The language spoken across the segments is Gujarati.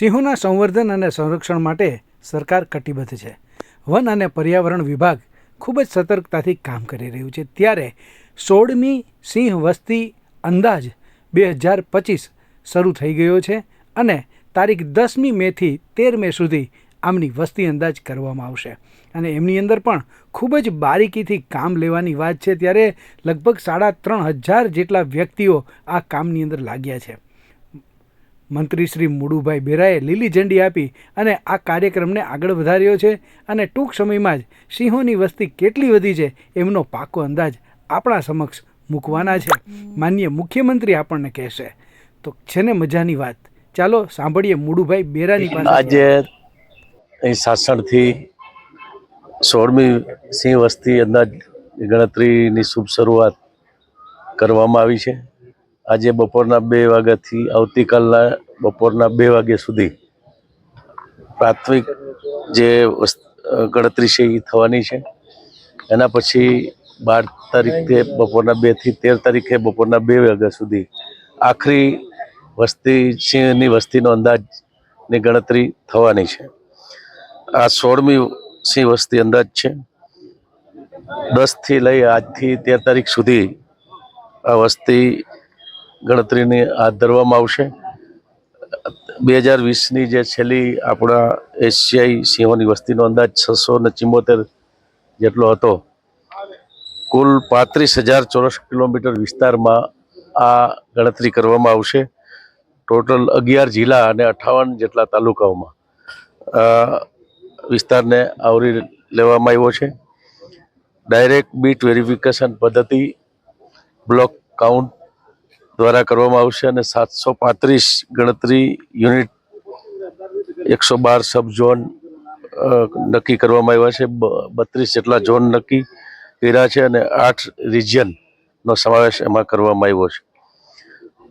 સિંહોના સંવર્ધન અને સંરક્ષણ માટે સરકાર કટિબદ્ધ છે। વન અને પર્યાવરણ વિભાગ ખૂબ જ સતર્કતાથી કામ કરી રહ્યું છે। ત્યારે 16મી સિંહ વસ્તી અંદાજ 2025 શરૂ થઈ ગયો છે અને તારીખ 10મી મેથી 13 મે સુધી આમની વસ્તી અંદાજ કરવામાં આવશે અને એમની અંદર પણ ખૂબ જ બારીકીથી કામ લેવાની વાત છે। ત્યારે લગભગ 3500 જેટલા વ્યક્તિઓ આ કામની અંદર લાગ્યા છે। મંત્રી શ્રી મુડુભાઈ બેરાએ લીલી ઝંડી આપી અને આ કાર્યક્રમને આગળ વધાર્યો છે અને ટૂંક સમયમાં જ સિંહોની વસ્તી કેટલી વધી છે એમનો પાકો અંદાજ આપણા સમક્ષ મૂકવાના છે। માનનીય મુખ્યમંત્રી આપણને કહેશે તો છે ને મજાની વાત। ચાલો સાંભળીએ મુડુભાઈ બેરાની પાસે। આજે અહીં સાસણથી 16મી સિંહ વસ્તી અંદાજ ગણતરીની શુભ શરૂઆત કરવામાં આવી છે। આજે બપોરના 2 વાગ્યાથી આવતીકાલના બપોરના 2 વાગ્યા સુધી પ્રાથમિક જે ગણતરી છે એ થવાની છે। એના પછી 12 તારીખે બપોરના 2 થી 13 તારીખે બપોરના 2 વાગ્યા સુધી આખરી વસ્તી સિંહની વસ્તીનો અંદાજની ગણતરી થવાની છે। આ 16મી સિંહ વસ્તી અંદાજ છે। 10 થી લઈ આજથી 13 તારીખ સુધી આ વસ્તી ગણતરીની હાથ ધરવામાં આવશે। 2020ની જે છેલ્લી આપણા એશિયાઈ સિંહોની વસ્તીનો અંદાજ 674 જેટલો હતો। કુલ 35,000 ચોરસ કિલોમીટર વિસ્તારમાં આ ગણતરી કરવામાં આવશે। ટોટલ 11 જિલ્લા અને 58 જેટલા તાલુકાઓમાં વિસ્તારને આવરી લેવામાં આવ્યો છે। ડાયરેક્ટ બીટ વેરિફિકેશન પદ્ધતિ બ્લોક કાઉન્ટ દ્વારા કરવામાં આવશે અને 735 ગણતરી યુનિટ 112 સબ ઝોન નક્કી કરવામાં આવ્યા છે। 32 જેટલા ઝોન નક્કી કર્યા છે અને 8 રિજિયનનો સમાવેશ એમાં કરવામાં આવ્યો છે।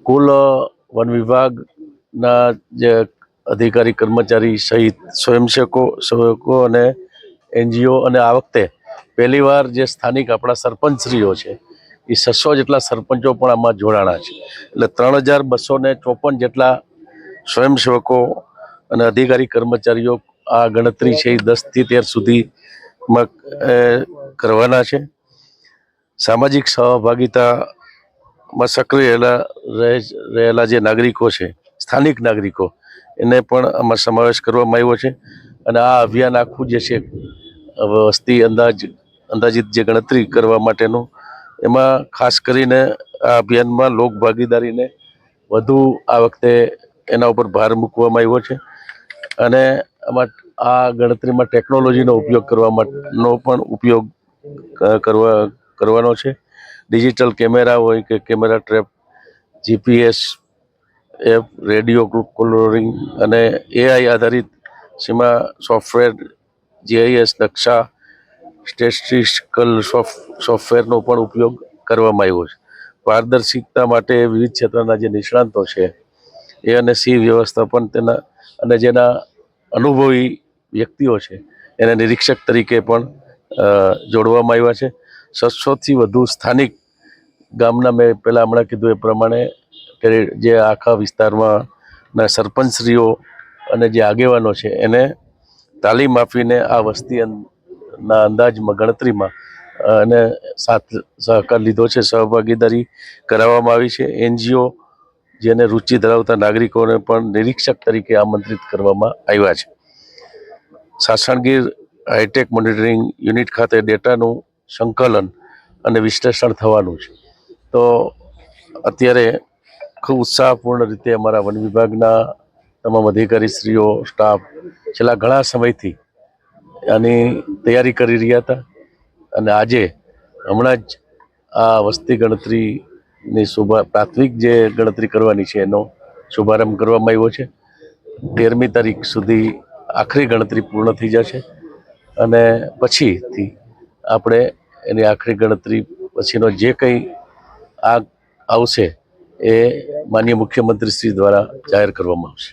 કુલ વન વિભાગના જે અધિકારી કર્મચારી સહિત સ્વયંસેવકો અને NGO અને આ વખતે પહેલીવાર જે સ્થાનિક આપણા સરપંચશ્રીઓ છે એ 600 જેટલા સરપંચો પણ આમાં જોડાણા છે। એટલે 3254 જેટલા સ્વયંસેવકો અને અધિકારી કર્મચારીઓ આ ગણતરી છે એ 10 થી 13 સુધીમાં કરવાના છે। સામાજિક સહભાગિતામાં સક્રિય રહેલા જે નાગરિકો છે, સ્થાનિક નાગરિકો, એને પણ આમાં સમાવેશ કરવામાં આવ્યો છે અને આ અભિયાન આખું જે છે વસ્તી અંદાજિત જે ગણતરી કરવા માટેનું, એમાં ખાસ કરીને આ અભિયાનમાં લોક ભાગીદારીને વધુ આ વખતે એના ઉપર ભાર મૂકવામાં આવ્યો છે અને આમાં આ ગણતરીમાં ટેકનોલોજીનો ઉપયોગ કરવાનો પણ ઉપયોગ કરવાનો છે। ડિજિટલ કેમેરા હોય કે camera trap, GPS app, radio collaring અને AI આધારિત સીમા સોફ્ટવેર, GIS નકશા, સ્ટેટિસ્ટિકલ સોફ્ટવેરનો પણ ઉપયોગ કરવામાં આવ્યો છે। પારદર્શિકતા માટે વિવિધ ક્ષેત્રના જે નિષ્ણાંતો છે એ અને સિંહ વ્યવસ્થાપન તેના અને જેના અનુભવી વ્યક્તિઓ છે એને નિરીક્ષક તરીકે પણ જોડવામાં આવ્યા છે। 600થી વધુ સ્થાનિક ગામના, મેં પહેલાં હમણાં કીધું એ પ્રમાણે જે આખા વિસ્તારમાં સરપંચશ્રીઓ અને જે આગેવાનો છે એને તાલીમ આપીને આ વસ્તીના અંદાજમાં ગણતરીમાં અને સહકાર લીધો છે, સહભાગીદારી કરાવવામાં આવી છે। NGO જેને રુચિ ધરાવતા નાગરિકોને પણ નિરીક્ષક તરીકે આમંત્રિત કરવામાં આવ્યા છે। સાસણગીર હાઈટેક મોનિટરિંગ યુનિટ ખાતે ડેટાનું સંકલન અને વિશ્લેષણ થવાનું છે। તો અત્યારે ખૂબ ઉત્સાહપૂર્ણ રીતે અમારા વન વિભાગના તમામ અધિકારીશ્રીઓ, સ્ટાફ છેલ્લા ઘણા સમયથી આની તૈયારી કરી રહ્યા હતા અને આજે હમણાં જ આ વસ્તી ગણતરીની પ્રાથમિક જે ગણતરી કરવાની છે એનો શુભારંભ કરવામાં આવ્યો છે। 13મી તારીખ સુધી આખરી ગણતરી પૂર્ણ થઈ જશે અને પછીથી આપણે એની આખરી ગણતરી પછીનો જે કંઈ આવશે એ માનનીય મુખ્યમંત્રી શ્રી દ્વારા જાહેર કરવામાં આવશે।